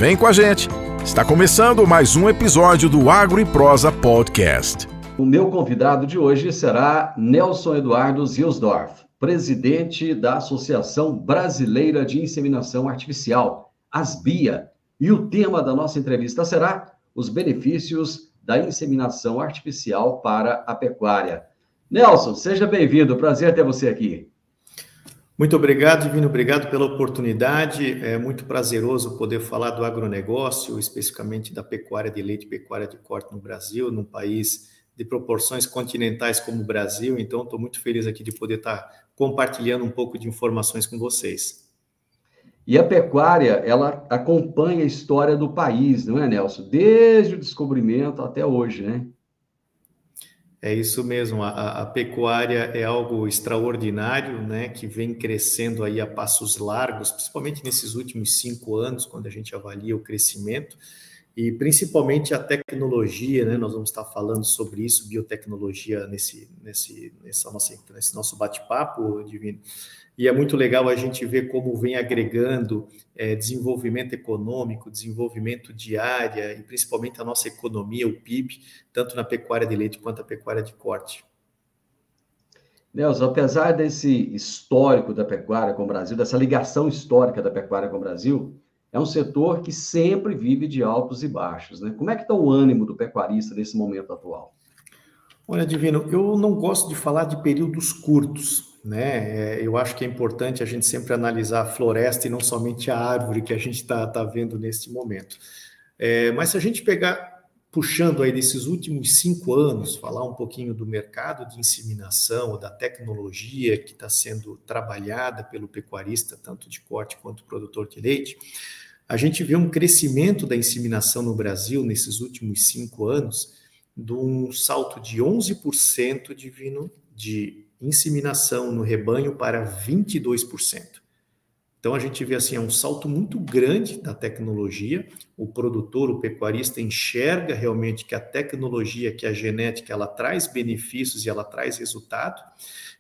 Vem com a gente! Está começando mais um episódio do Agro e Prosa Podcast. O meu convidado de hoje será Nelson Eduardo Zielsdorf, presidente da Associação Brasileira de Inseminação Artificial, ASBIA. E o tema da nossa entrevista será os benefícios da inseminação artificial para a pecuária. Nelson, seja bem-vindo, prazer ter você aqui. Muito obrigado, Divino, obrigado pela oportunidade. É muito prazeroso poder falar do agronegócio, especificamente da pecuária de leite e pecuária de corte no Brasil, num país de proporções continentais como o Brasil. Então, estou muito feliz aqui de poder estar compartilhando um pouco de informações com vocês. E a pecuária, ela acompanha a história do país, não é, Nelson? Desde o descobrimento até hoje, né? É isso mesmo, a pecuária é algo extraordinário, né, que vem crescendo aí a passos largos, principalmente nesses últimos 5 anos, quando a gente avalia o crescimento, e principalmente a tecnologia, né, nós vamos estar falando sobre isso, biotecnologia, nesse nosso bate-papo, Divino. E é muito legal a gente ver como vem agregando desenvolvimento econômico, desenvolvimento de área e principalmente a nossa economia, o PIB, tanto na pecuária de leite quanto na pecuária de corte. Nelson, apesar desse histórico da pecuária com o Brasil, dessa ligação histórica da pecuária com o Brasil, é um setor que sempre vive de altos e baixos, né? Como é que está o ânimo do pecuarista nesse momento atual? Olha, Divino, eu não gosto de falar de períodos curtos, né? Eu acho que é importante a gente sempre analisar a floresta e não somente a árvore que a gente está vendo neste momento. Mas se a gente pegar, puxando aí desses últimos 5 anos, falar um pouquinho do mercado de inseminação, da tecnologia que está sendo trabalhada pelo pecuarista, tanto de corte quanto produtor de leite, a gente vê um crescimento da inseminação no Brasil nesses últimos 5 anos, de um salto de 11% de inseminação no rebanho para 22%. Então, a gente vê assim, é um salto muito grande da tecnologia. O produtor, o pecuarista enxerga realmente que a tecnologia, que a genética, ela traz benefícios e ela traz resultado.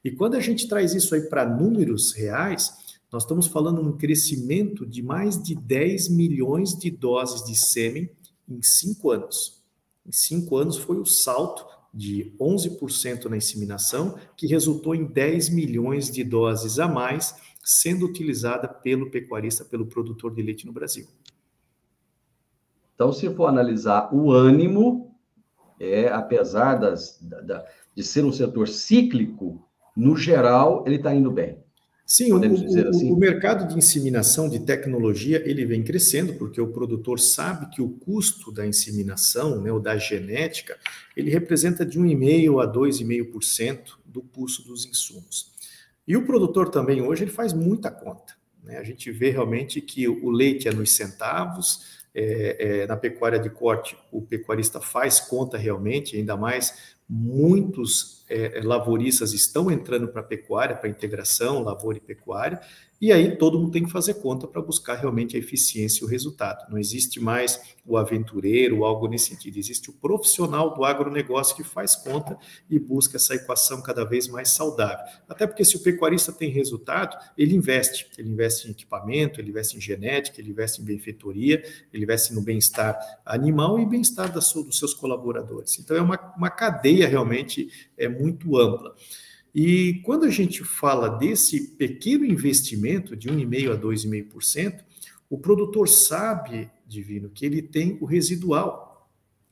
E quando a gente traz isso aí para números reais, nós estamos falando um crescimento de mais de 10 milhões de doses de sêmen em 5 anos. Em 5 anos foi o salto de 11% na inseminação, que resultou em 10 milhões de doses a mais sendo utilizada pelo pecuarista, pelo produtor de leite no Brasil. Então, se for analisar o ânimo, apesar de ser um setor cíclico, no geral, ele está indo bem. Sim, o mercado de inseminação de tecnologia, ele vem crescendo, porque o produtor sabe que o custo da inseminação, né, ou da genética, ele representa de 1,5% a 2,5% do custo dos insumos. E o produtor também, hoje, ele faz muita conta, né? A gente vê realmente que o leite é nos centavos, na pecuária de corte, o pecuarista faz conta realmente, ainda mais muitos lavouristas estão entrando para a pecuária, para a integração, lavoura e pecuária, e aí todo mundo tem que fazer conta para buscar realmente a eficiência e o resultado. Não existe mais o aventureiro ou algo nesse sentido, existe o profissional do agronegócio que faz conta e busca essa equação cada vez mais saudável. Até porque se o pecuarista tem resultado, ele investe em equipamento, ele investe em genética, ele investe em benfeitoria, ele investe no bem-estar animal e bem-estar dos seus colaboradores. Então é uma cadeia realmente muito ampla. E quando a gente fala desse pequeno investimento de 1,5% a 2,5%, o produtor sabe, Divino, que ele tem o residual.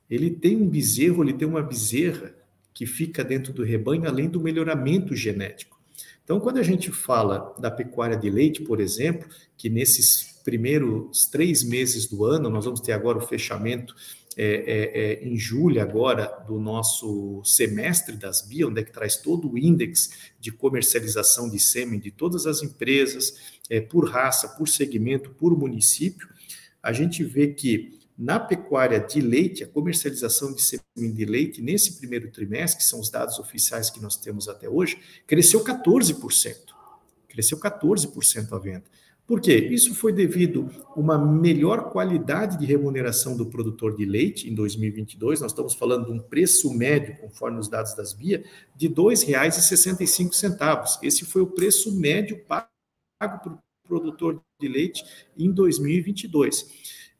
Ele tem um bezerro, ele tem uma bezerra que fica dentro do rebanho, além do melhoramento genético. Então, quando a gente fala da pecuária de leite, por exemplo, que nesses primeiros 3 meses do ano, nós vamos ter agora o fechamento em julho agora do nosso semestre das BIA, onde é que traz todo o índice de comercialização de sêmen de todas as empresas, por raça, por segmento, por município, a gente vê que na pecuária de leite, a comercialização de sêmen de leite nesse primeiro trimestre, que são os dados oficiais que nós temos até hoje, cresceu 14%. Cresceu 14% a venda. Por quê? Isso foi devido a uma melhor qualidade de remuneração do produtor de leite em 2022. Nós estamos falando de um preço médio, conforme os dados das BIA, de R$ 2,65. Esse foi o preço médio pago para o produtor de leite em 2022.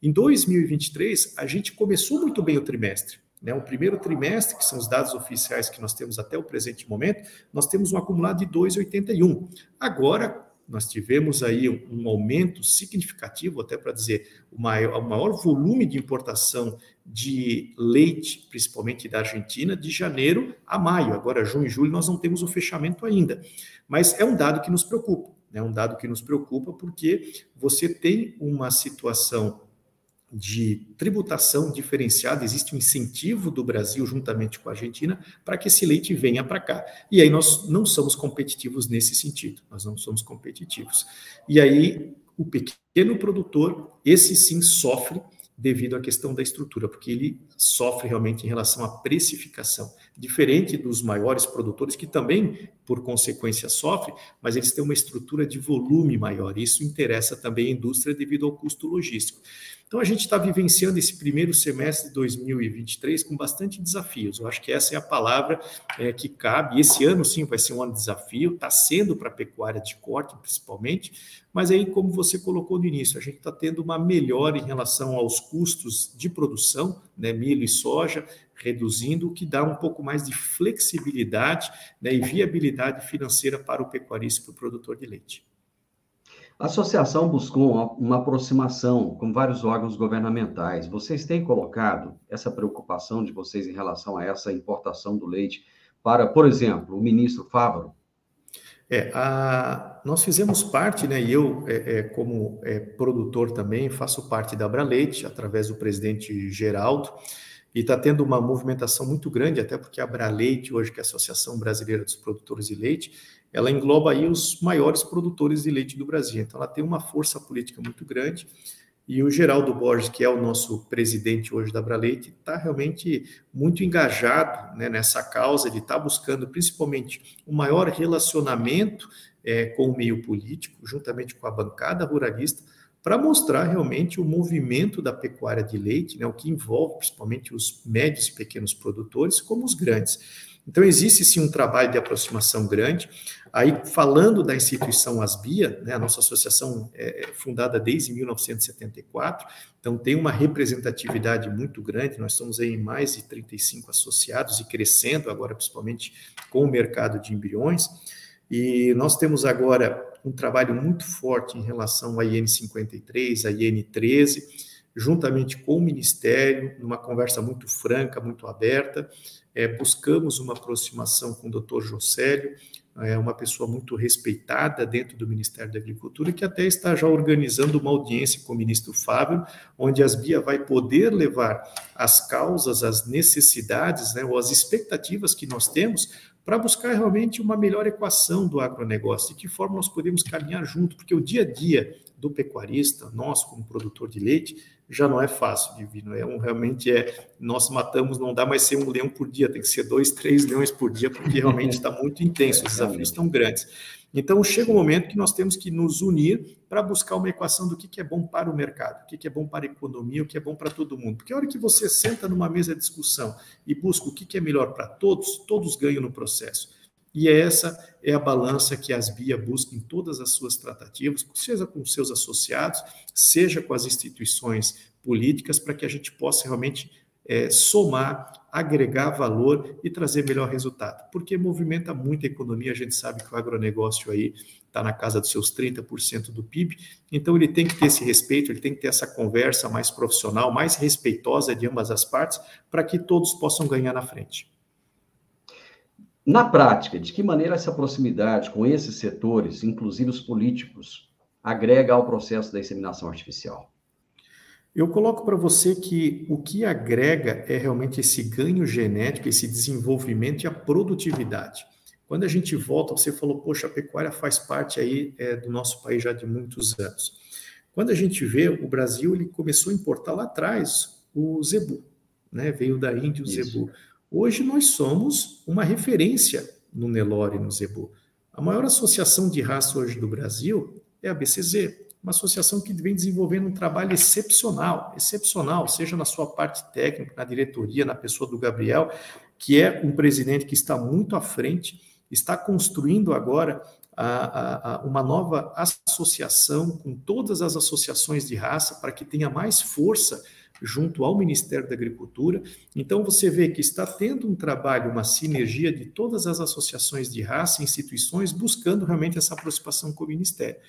Em 2023, a gente começou muito bem o trimestre. O primeiro trimestre, que são os dados oficiais que nós temos até o presente momento, nós temos um acumulado de 2,81. Agora, nós tivemos aí um aumento significativo, até para dizer, o maior volume de importação de leite, principalmente da Argentina, de janeiro a maio. Agora, junho e julho, nós não temos o fechamento ainda. Mas é um dado que nos preocupa. É um dado que nos preocupa porque você tem uma situação de tributação diferenciada, existe um incentivo do Brasil, juntamente com a Argentina, para que esse leite venha para cá. E aí nós não somos competitivos nesse sentido, nós não somos competitivos. E aí o pequeno produtor, esse sim sofre devido à questão da estrutura, porque ele sofre realmente em relação à precificação, diferente dos maiores produtores, que também, por consequência, sofrem, mas eles têm uma estrutura de volume maior, isso interessa também a indústria devido ao custo logístico. Então, a gente está vivenciando esse primeiro semestre de 2023 com bastante desafios. Eu acho que essa é a palavra que cabe. Esse ano, sim, vai ser um ano de desafio, está sendo para a pecuária de corte, principalmente, mas aí, como você colocou no início, a gente está tendo uma melhora em relação aos custos de produção, milho e soja, reduzindo, o que dá um pouco mais de flexibilidade, e viabilidade financeira para o pecuarista e para o produtor de leite. A associação buscou uma aproximação com vários órgãos governamentais. Vocês têm colocado essa preocupação de vocês em relação a essa importação do leite para, por exemplo, o ministro Fávaro? Nós fizemos parte, e eu, como produtor também, faço parte da Abraleite, através do presidente Geraldo, e está tendo uma movimentação muito grande, até porque a Abraleite, hoje, que é a Associação Brasileira dos Produtores de Leite, ela engloba aí os maiores produtores de leite do Brasil. Então, ela tem uma força política muito grande. E o Geraldo Borges, que é o nosso presidente hoje da Abraleite, está realmente muito engajado nessa causa. Ele está buscando, principalmente, um maior relacionamento com o meio político, juntamente com a bancada ruralista, para mostrar realmente o movimento da pecuária de leite, o que envolve principalmente os médios e pequenos produtores, como os grandes. Então, existe sim um trabalho de aproximação grande. Aí, falando da instituição Asbia, a nossa associação é fundada desde 1974, então tem uma representatividade muito grande, nós estamos aí em mais de 35 associados e crescendo agora, principalmente com o mercado de embriões, e nós temos agora um trabalho muito forte em relação à IN 53, à IN 13, juntamente com o Ministério, numa conversa muito franca, muito aberta. Buscamos uma aproximação com o Dr. Josélio, uma pessoa muito respeitada dentro do Ministério da Agricultura, que até está já organizando uma audiência com o ministro Fábio, onde a Asbia vai poder levar as causas, as necessidades, ou as expectativas que nós temos para buscar realmente uma melhor equação do agronegócio, de que forma nós podemos caminhar junto, porque o dia a dia do pecuarista, nós como produtor de leite, já não é fácil, Divino, nós matamos, não dá mais ser um leão por dia, tem que ser 2, 3 leões por dia, porque realmente está muito intenso, os desafios estão grandes. Então, chega um momento que nós temos que nos unir para buscar uma equação do que é bom para o mercado, o que é bom para a economia, o que é bom para todo mundo. Porque a hora que você senta numa mesa de discussão e busca o que é melhor para todos, todos ganham no processo. E essa é a balança que a Asbia busca em todas as suas tratativas, seja com seus associados, seja com as instituições políticas, para que a gente possa realmente somar, agregar valor e trazer melhor resultado. Porque movimenta muito a economia, a gente sabe que o agronegócio aí está na casa dos seus 30% do PIB, então ele tem que ter esse respeito, ele tem que ter essa conversa mais profissional, mais respeitosa de ambas as partes, para que todos possam ganhar na frente. Na prática, de que maneira essa proximidade com esses setores, inclusive os políticos, agrega ao processo da inseminação artificial? Eu coloco para você que o que agrega é realmente esse ganho genético, esse desenvolvimento e a produtividade. Quando a gente volta, você falou, poxa, a pecuária faz parte aí do nosso país já de muitos anos. Quando a gente vê, o Brasil ele começou a importar lá atrás o zebu, veio da Índia o zebu. Hoje nós somos uma referência no Nelore e no zebu. A maior associação de raça hoje do Brasil é a BCZ, uma associação que vem desenvolvendo um trabalho excepcional, seja na sua parte técnica, na diretoria, na pessoa do Gabriel, que é um presidente que está muito à frente, está construindo agora uma nova associação com todas as associações de raça para que tenha mais força junto ao Ministério da Agricultura. Então, você vê que está tendo um trabalho, uma sinergia de todas as associações de raça, instituições, buscando realmente essa aproximação com o Ministério.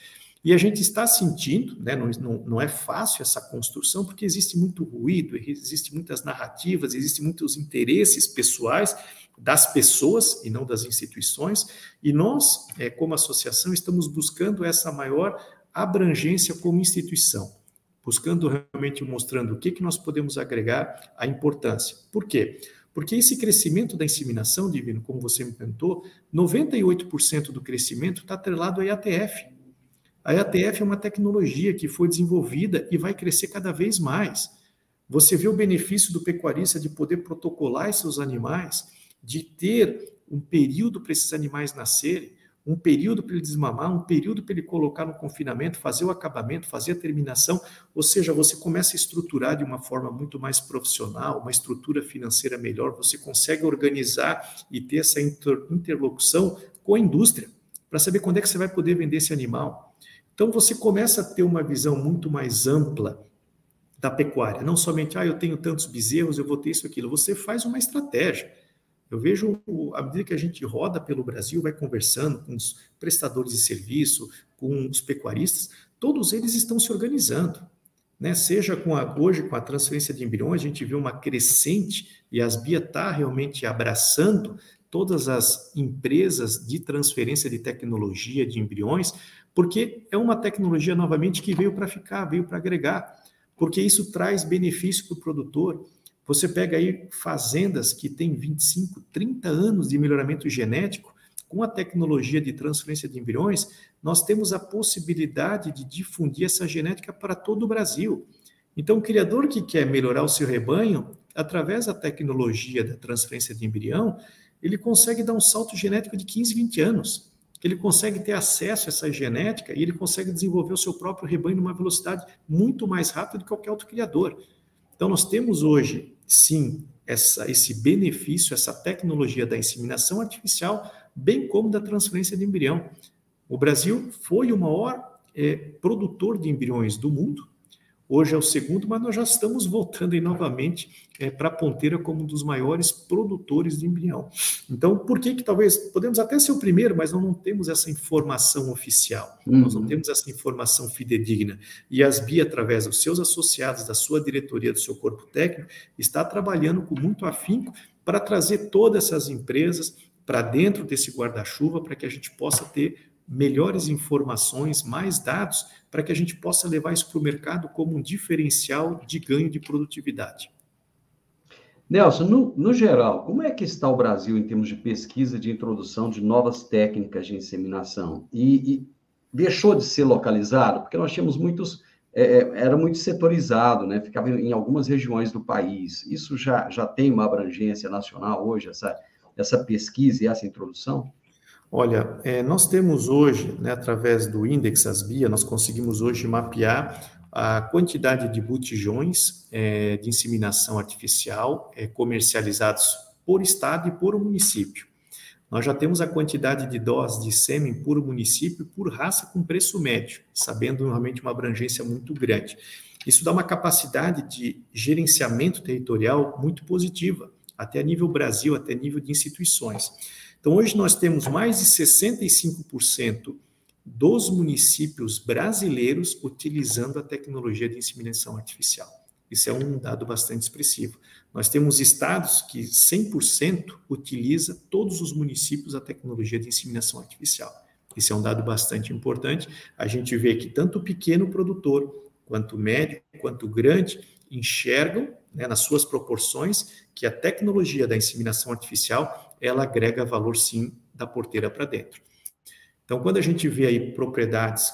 E a gente está sentindo, né, não é fácil essa construção, porque existe muito ruído, existem muitas narrativas, existem muitos interesses pessoais das pessoas e não das instituições, e nós, como associação, estamos buscando essa maior abrangência como instituição, buscando realmente mostrando o que nós podemos agregar, a importância. Por quê? Porque esse crescimento da inseminação, Divino, como você me perguntou, 98% do crescimento está atrelado à IATF. A IATF é uma tecnologia que foi desenvolvida e vai crescer cada vez mais. Você vê o benefício do pecuarista de poder protocolar esses animais, de ter um período para esses animais nascerem, um período para ele desmamar, um período para ele colocar no confinamento, fazer o acabamento, fazer a terminação, ou seja, você começa a estruturar de uma forma muito mais profissional, uma estrutura financeira melhor, você consegue organizar e ter essa interlocução com a indústria, para saber quando é que você vai poder vender esse animal. Então, você começa a ter uma visão muito mais ampla da pecuária, não somente, eu tenho tantos bezerros, eu vou ter isso, aquilo, você faz uma estratégia. Eu vejo, à medida que a gente roda pelo Brasil, vai conversando com os prestadores de serviço, com os pecuaristas, todos eles estão se organizando, né? Seja hoje com a transferência de embriões, a gente vê uma crescente, e a Asbia está realmente abraçando todas as empresas de transferência de tecnologia de embriões, porque é uma tecnologia, novamente, que veio para ficar, veio para agregar, porque isso traz benefício para o produtor. Você pega aí fazendas que têm 25, 30 anos de melhoramento genético, com a tecnologia de transferência de embriões, nós temos a possibilidade de difundir essa genética para todo o Brasil. Então, o criador que quer melhorar o seu rebanho, através da tecnologia da transferência de embrião, ele consegue dar um salto genético de 15, 20 anos. Ele consegue ter acesso a essa genética e ele consegue desenvolver o seu próprio rebanho numa velocidade muito mais rápida do que qualquer outro criador. Então, nós temos hoje, sim, esse benefício, essa tecnologia da inseminação artificial, bem como da transferência de embrião. O Brasil foi o maior produtor de embriões do mundo. Hoje é o segundo, mas nós já estamos voltando aí novamente para a ponteira como um dos maiores produtores de embrião. Então, por que talvez, podemos até ser o primeiro, mas nós não temos essa informação oficial, nós não temos essa informação fidedigna. E a Asbia, através dos seus associados, da sua diretoria, do seu corpo técnico, está trabalhando com muito afinco para trazer todas essas empresas para dentro desse guarda-chuva, para que a gente possa ter melhores informações, mais dados, para que a gente possa levar isso para o mercado como um diferencial de ganho de produtividade. Nelson, no geral, como é que está o Brasil em termos de pesquisa de introdução de novas técnicas de inseminação? E deixou de ser localizado? Porque nós tínhamos muitos... era muito setorizado, né? Ficava em algumas regiões do país. Isso já tem uma abrangência nacional hoje, essa pesquisa e essa introdução? Olha, nós temos hoje, né, através do Index Asbia, nós conseguimos hoje mapear a quantidade de botijões de inseminação artificial comercializados por estado e por município. Nós já temos a quantidade de doses de sêmen por município e por raça com preço médio, sabendo realmente uma abrangência muito grande. Isso dá uma capacidade de gerenciamento territorial muito positiva, até a nível Brasil, até nível de instituições. Então, hoje nós temos mais de 65% dos municípios brasileiros utilizando a tecnologia de inseminação artificial. Isso é um dado bastante expressivo. Nós temos estados que 100% utiliza todos os municípios a tecnologia de inseminação artificial. Isso é um dado bastante importante. A gente vê que tanto o pequeno produtor, quanto o médio, quanto o grande, enxergam, né, nas suas proporções, que a tecnologia da inseminação artificial ela agrega valor, sim, da porteira para dentro. Então, quando a gente vê aí propriedades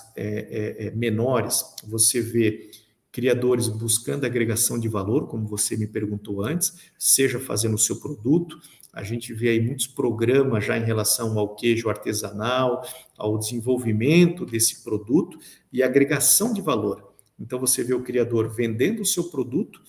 menores, você vê criadores buscando agregação de valor, como você me perguntou antes, seja fazendo o seu produto, a gente vê aí muitos programas já em relação ao queijo artesanal, ao desenvolvimento desse produto e agregação de valor. Então, você vê o criador vendendo o seu produto,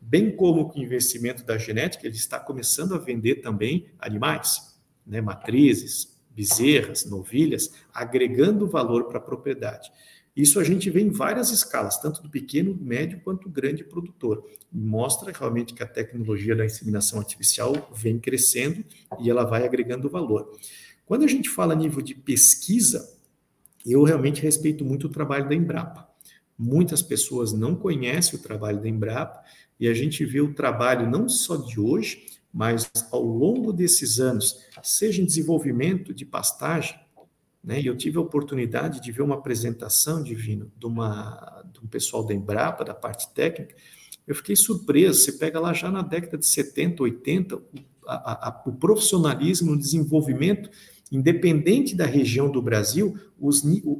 bem como com o investimento da genética, ele está começando a vender também animais, né, matrizes, bezerras, novilhas, agregando valor para a propriedade. Isso a gente vê em várias escalas, tanto do pequeno, médio, quanto do grande produtor. Mostra realmente que a tecnologia da inseminação artificial vem crescendo e ela vai agregando valor. Quando a gente fala a nível de pesquisa, eu realmente respeito muito o trabalho da Embrapa. Muitas pessoas não conhecem o trabalho da Embrapa e a gente vê o trabalho não só de hoje, mas ao longo desses anos, seja em desenvolvimento de pastagem, né? E eu tive a oportunidade de ver uma apresentação, Divino, de um pessoal da Embrapa, da parte técnica. Eu fiquei surpreso. Você pega lá já na década de 70, 80, o profissionalismo no desenvolvimento, independente da região do Brasil,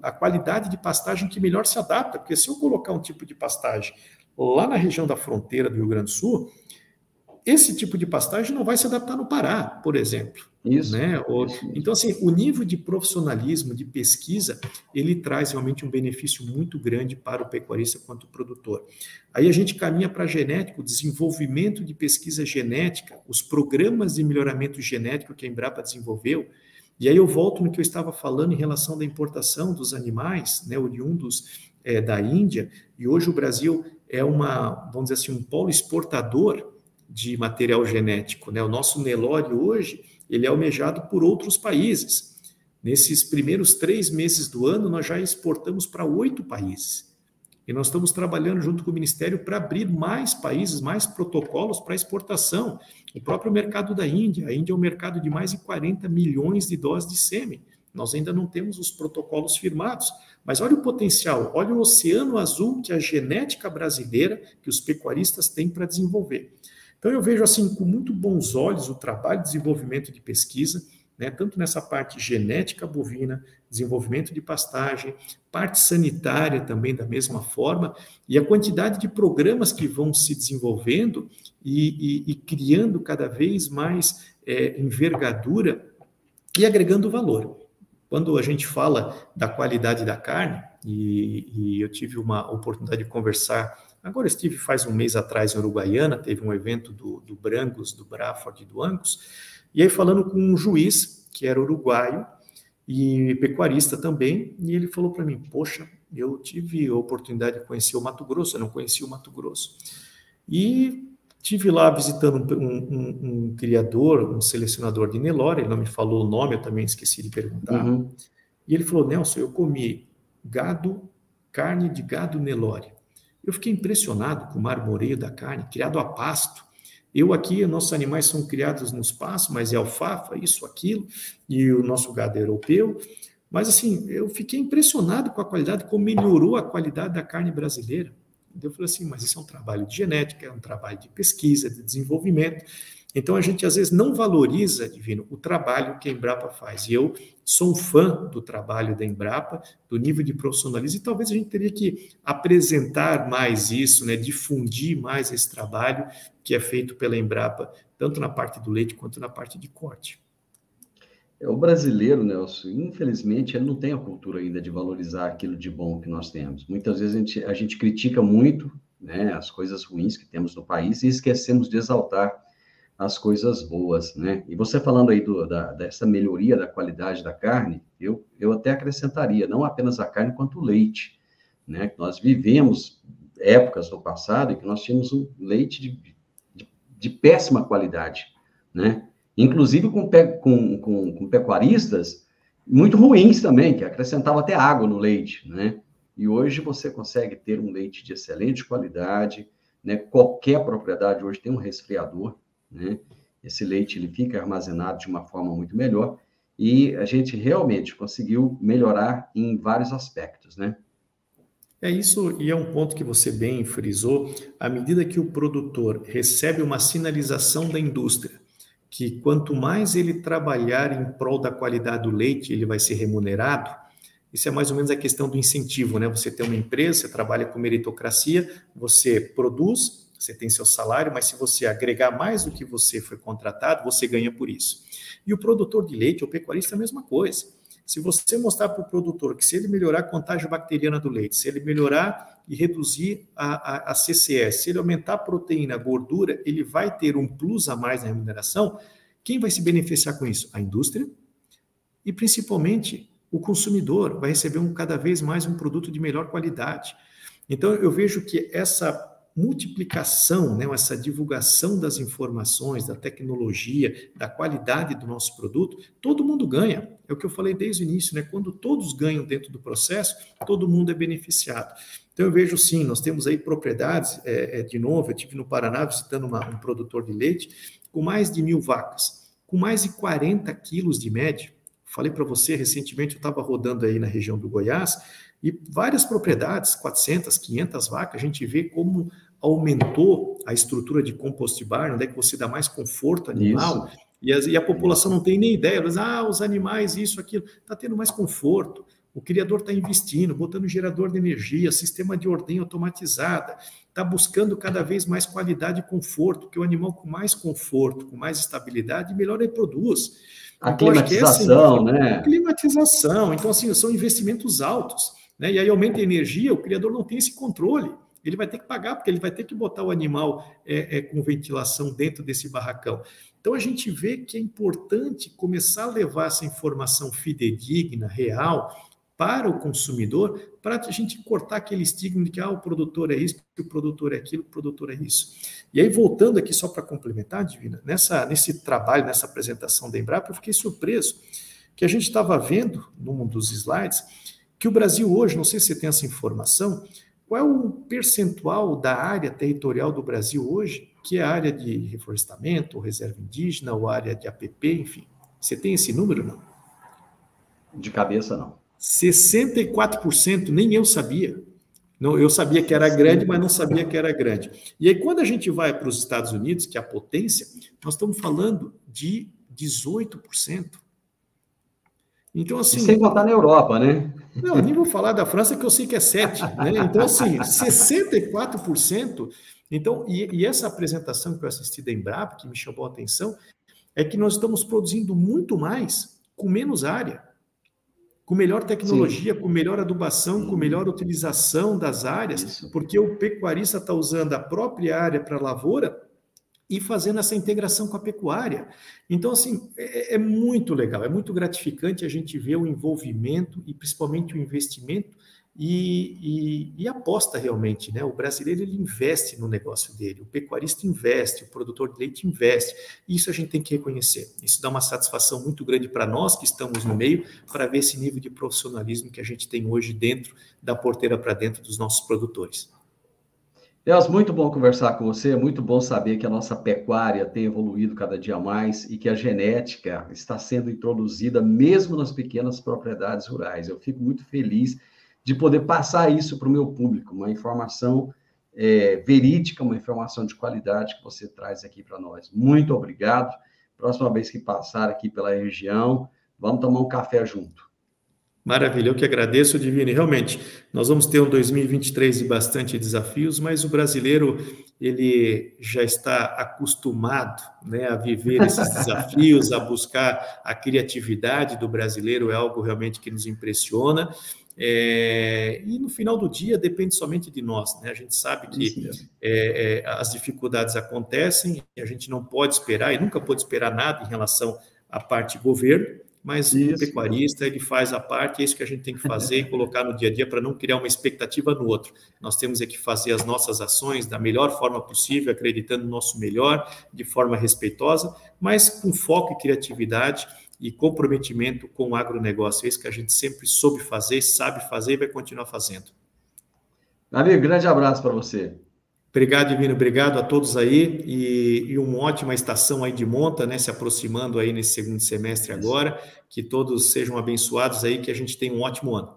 a qualidade de pastagem que melhor se adapta. Porque se eu colocar um tipo de pastagem lá na região da fronteira do Rio Grande do Sul, esse tipo de pastagem não vai se adaptar no Pará, por exemplo. Isso. Né? Então, assim, o nível de profissionalismo, de pesquisa, ele traz realmente um benefício muito grande para o pecuarista quanto o produtor. Aí a gente caminha para a genética, o desenvolvimento de pesquisa genética, os programas de melhoramento genético que a Embrapa desenvolveu. E aí eu volto no que eu estava falando em relação da importação dos animais, né, oriundos da Índia, e hoje o Brasil é vamos dizer assim, um polo exportador de material genético, né? O nosso Nelore hoje, ele é almejado por outros países. Nesses primeiros 3 meses do ano, nós já exportamos para 8 países. E nós estamos trabalhando junto com o Ministério para abrir mais países, mais protocolos para exportação. O próprio mercado da Índia, a Índia é um mercado de mais de 40 milhões de doses de sêmen. Nós ainda não temos os protocolos firmados, mas olha o potencial, olha o oceano azul que a genética brasileira, que os pecuaristas têm para desenvolver. Então, eu vejo assim com muito bons olhos o trabalho de desenvolvimento de pesquisa, né, tanto nessa parte genética bovina, desenvolvimento de pastagem, parte sanitária também da mesma forma, e a quantidade de programas que vão se desenvolvendo e criando cada vez mais envergadura e agregando valor. Quando a gente fala da qualidade da carne, e eu tive uma oportunidade de conversar. Agora estive faz um mês atrás em Uruguaiana, teve um evento do Brangus, do Braford e do Angus, e aí falando com um juiz, que era uruguaio, e pecuarista também, e ele falou para mim, poxa, eu tive a oportunidade de conhecer o Mato Grosso, eu não conhecia o Mato Grosso. E estive lá visitando um criador, um selecionador de Nelore, ele não me falou o nome, eu também esqueci de perguntar, e ele falou, Nelson, eu comi carne de gado Nelore. Eu fiquei impressionado com o marmoreio da carne, criado a pasto. Eu aqui, nossos animais são criados nos pastos, mas é alfafa, isso, aquilo, e o nosso gado é europeu. Mas, assim, eu fiquei impressionado com a qualidade, como melhorou a qualidade da carne brasileira. Eu falei assim, mas isso é um trabalho de genética, é um trabalho de pesquisa, de desenvolvimento. Então, a gente, às vezes, não valoriza, Divino, o trabalho que a Embrapa faz. E eu sou um fã do trabalho da Embrapa, do nível de profissionalismo, e talvez a gente teria que apresentar mais isso, né, difundir mais esse trabalho que é feito pela Embrapa, tanto na parte do leite quanto na parte de corte. O brasileiro, Nelson, infelizmente, ele não tem a cultura ainda de valorizar aquilo de bom que nós temos. Muitas vezes a gente critica muito, né, as coisas ruins que temos no país e esquecemos de exaltar as coisas boas, né? E você falando aí dessa melhoria da qualidade da carne, eu até acrescentaria, não apenas a carne, quanto o leite, né? Nós vivemos épocas no passado em que nós tínhamos um leite de péssima qualidade, né? Inclusive com pecuaristas muito ruins também, que acrescentavam até água no leite, né? E hoje você consegue ter um leite de excelente qualidade, né? Qualquer propriedade hoje tem um resfriador, né? Esse leite ele fica armazenado de uma forma muito melhor e a gente realmente conseguiu melhorar em vários aspectos, né? É isso, e é um ponto que você bem frisou, à medida que o produtor recebe uma sinalização da indústria, que quanto mais ele trabalhar em prol da qualidade do leite, ele vai ser remunerado, isso é mais ou menos a questão do incentivo, né? Você tem uma empresa, você trabalha com meritocracia, você produz, você tem seu salário, mas se você agregar mais do que você foi contratado, você ganha por isso. E o produtor de leite, o pecuarista, é a mesma coisa. Se você mostrar para o produtor que se ele melhorar a contagem bacteriana do leite, se ele melhorar e reduzir a CCS, se ele aumentar a proteína, a gordura, ele vai ter um plus a mais na remuneração, quem vai se beneficiar com isso? A indústria e principalmente o consumidor vai receber cada vez mais um produto de melhor qualidade. Então, eu vejo que essa multiplicação, né, essa divulgação das informações, da tecnologia, da qualidade do nosso produto, todo mundo ganha. É o que eu falei desde o início, né? Quando todos ganham dentro do processo, todo mundo é beneficiado. Então, eu vejo sim, nós temos aí propriedades, de novo, eu estive no Paraná visitando um produtor de leite com mais de 1.000 vacas, com mais de 40 quilos de média. Falei para você, recentemente eu estava rodando aí na região do Goiás, e várias propriedades, 400, 500 vacas, a gente vê como aumentou a estrutura de compost barn, onde é que você dá mais conforto animal, e a população não tem nem ideia, mas, os animais, isso, aquilo, está tendo mais conforto, o criador está investindo, botando gerador de energia, sistema de ordem automatizada, está buscando cada vez mais qualidade e conforto, porque o animal com mais conforto, com mais estabilidade, melhor ele produz. A climatização, né? A climatização, então assim, são investimentos altos, né? E aí aumenta a energia, o criador não tem esse controle, ele vai ter que pagar, porque ele vai ter que botar o animal com ventilação dentro desse barracão. Então a gente vê que é importante começar a levar essa informação fidedigna, real, para o consumidor, para a gente cortar aquele estigma de que o produtor é isso, que o produtor é aquilo, que o produtor é isso. E aí, voltando aqui só para complementar, Divina, nesse trabalho, nessa apresentação da Embrapa, eu fiquei surpreso que a gente estava vendo, num dos slides, que o Brasil hoje, não sei se você tem essa informação, qual é o percentual da área territorial do Brasil hoje, que é a área de reflorestamento, ou reserva indígena, ou área de APP, enfim. Você tem esse número, não? De cabeça, não. 64%, nem eu sabia. Não, eu sabia que era grande, mas não sabia que era grande. E aí, quando a gente vai para os Estados Unidos, que é a potência, nós estamos falando de 18%. Então, assim... E sem contar na Europa, né? Não, nem vou falar da França, que eu sei que é 7%. Né? Então, assim, 64%. Então, e essa apresentação que eu assisti da Embrapa, que me chamou a atenção, é que nós estamos produzindo muito mais com menos área. Com melhor tecnologia, com melhor adubação, com melhor utilização das áreas, porque o pecuarista está usando a própria área para a lavoura e fazendo essa integração com a pecuária. Então, assim, é muito legal, é muito gratificante a gente ver o envolvimento e principalmente o investimento e aposta realmente, né? O brasileiro, ele investe no negócio dele, o pecuarista investe, o produtor de leite investe, e isso a gente tem que reconhecer. Isso dá uma satisfação muito grande para nós que estamos no meio, para ver esse nível de profissionalismo que a gente tem hoje dentro da porteira para dentro dos nossos produtores. Deus, muito bom conversar com você, é muito bom saber que a nossa pecuária tem evoluído cada dia mais e que a genética está sendo introduzida mesmo nas pequenas propriedades rurais. Eu fico muito feliz de poder passar isso para o meu público, uma informação verídica, uma informação de qualidade que você traz aqui para nós. Muito obrigado. Próxima vez que passar aqui pela região, vamos tomar um café junto. Maravilha, eu que agradeço, Divino. E realmente, nós vamos ter um 2023 de bastante desafios, mas o brasileiro, ele já está acostumado, né, a viver esses desafios, a buscar a criatividade do brasileiro, é algo realmente que nos impressiona. E no final do dia depende somente de nós, né? A gente sabe que as dificuldades acontecem, a gente não pode esperar e nunca pode esperar nada em relação à parte governo, mas o pecuarista, ele faz a parte, é isso que a gente tem que fazer e colocar no dia a dia para não criar uma expectativa no outro. Nós temos que fazer as nossas ações da melhor forma possível, acreditando no nosso melhor, de forma respeitosa, mas com foco e criatividade e comprometimento com o agronegócio. É isso que a gente sempre soube fazer, sabe fazer e vai continuar fazendo. Amigo, grande abraço para você. Obrigado, Divino, obrigado a todos aí e uma ótima estação aí de monta, né, se aproximando aí nesse segundo semestre agora, que todos sejam abençoados aí, que a gente tenha um ótimo ano.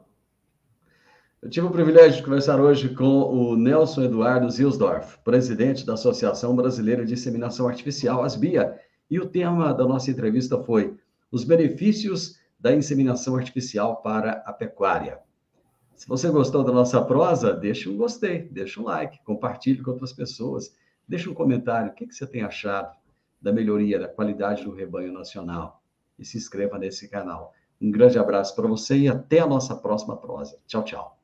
Eu tive o privilégio de conversar hoje com o Nelson Eduardo Zielsdorf, presidente da Associação Brasileira de Inseminação Artificial, ASBIA, e o tema da nossa entrevista foi os benefícios da inseminação artificial para a pecuária. Se você gostou da nossa prosa, deixa um gostei, deixa um like, compartilhe com outras pessoas, deixa um comentário, o que você tem achado da melhoria da qualidade do rebanho nacional e se inscreva nesse canal. Um grande abraço para você e até a nossa próxima prosa. Tchau, tchau.